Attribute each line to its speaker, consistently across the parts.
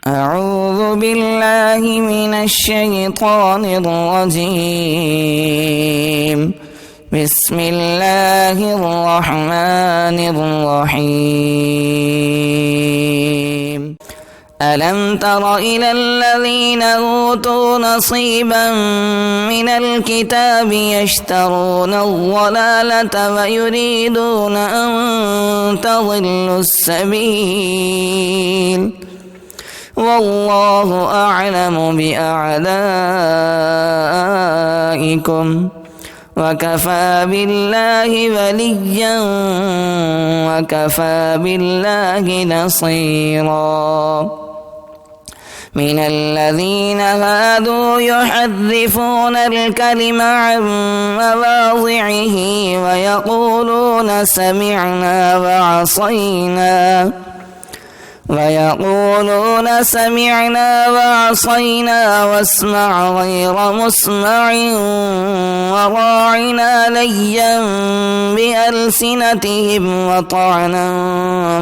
Speaker 1: أعوذ بالله من الشيطان الرجيم بسم الله الرحمن الرحيم ألم تر إلى الذين أوتوا نصيبا من الكتاب يشترون الضلالة ويريدون أن تضلوا السبيل والله أعلم بأعدائكم وكفى بالله وليا وكفى بالله نصيرا من الذين هادوا يحرفون الكلم عن مواضعه ويقولون سمعنا وعصينا واسمع غير مسمع وراعنا ليا بألسنتهم وطعنا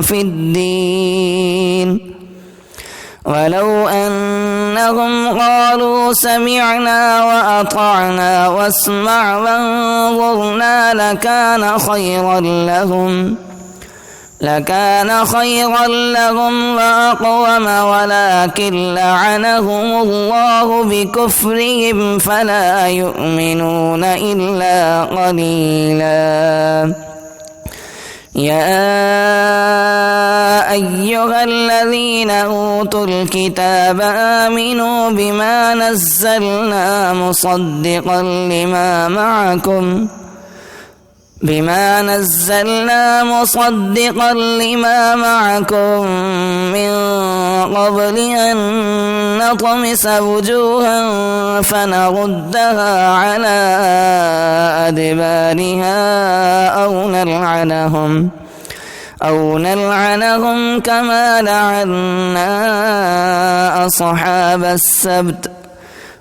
Speaker 1: في الدين ولو أنهم قالوا سمعنا وأطعنا واسمع وانظرنا لكان خيرا لهم وأقوم ولكن لعنهم الله بكفرهم فلا يؤمنون إلا قليلا يا أيها الذين أوتوا الكتاب آمنوا بما نزلنا مصدقا لما معكم من قبل أن نطمس وجوها فنردها على أدبارها أو نلعنهم كما لعنا أصحاب السبت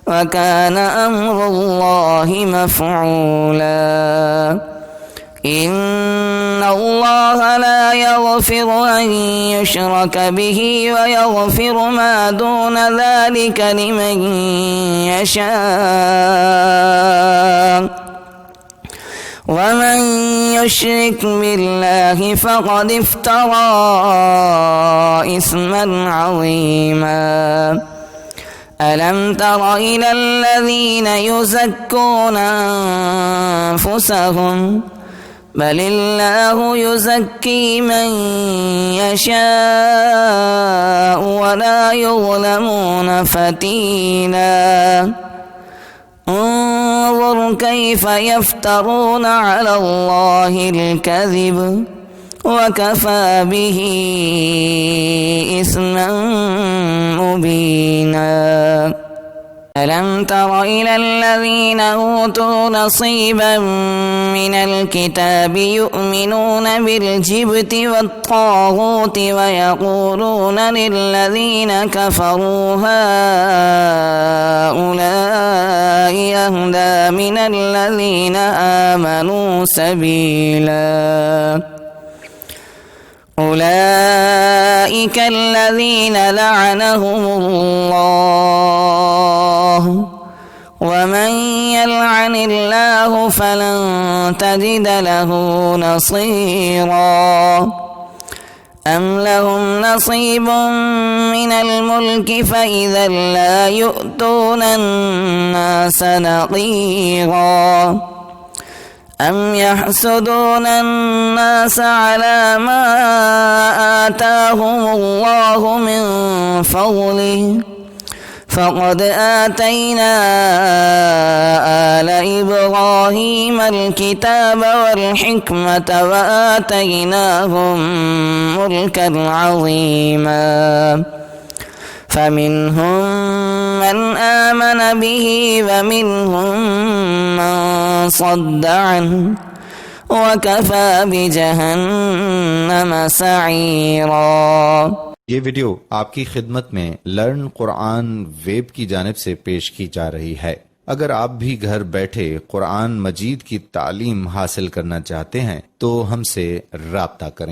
Speaker 1: وكان أمر الله مفعولا إن الله لا يغفر أن يشرك به ويغفر ما دون ذلك لمن يشاء ومن يشرك بالله فقد افترى إثما عظيما ألم تر إلى الذين يزكون أنفسهم بل الله يزكي من يشاء ولا يظلمون فتيلا انظر كيف يفترون على الله الكذب وكفى به إثما مبينا ألم تر إلى الذين أوتوا نصيبا من الكتاب يؤمنون بالجبت والطاغوت ويقولون للذين كفروا هؤلاء أهدى من الذين آمنوا سبيلا أولئك الذين لعنهم الله ومن يلعن الله فلن تجد له نصيرا أم لهم نصيب من الملك فإذا لا يؤتون الناس نقيرا أم يحسدون الناس على ما آتاهم الله من فضله فقد آتينا آل إبراهيم الكتاب والحكمة وآتيناهم ملكا عظيما فمنهم من آمن به ومنهم من صد عنه وكفى بجهنم سعيرا।
Speaker 2: ये वीडियो आपकी खिदमत में लर्न कुरान वेब की जानिब से पेश की जा रही है। अगर आप भी घर बैठे कुरान मजीद की तालीम हासिल करना चाहते हैं तो हमसे राब्ता करें।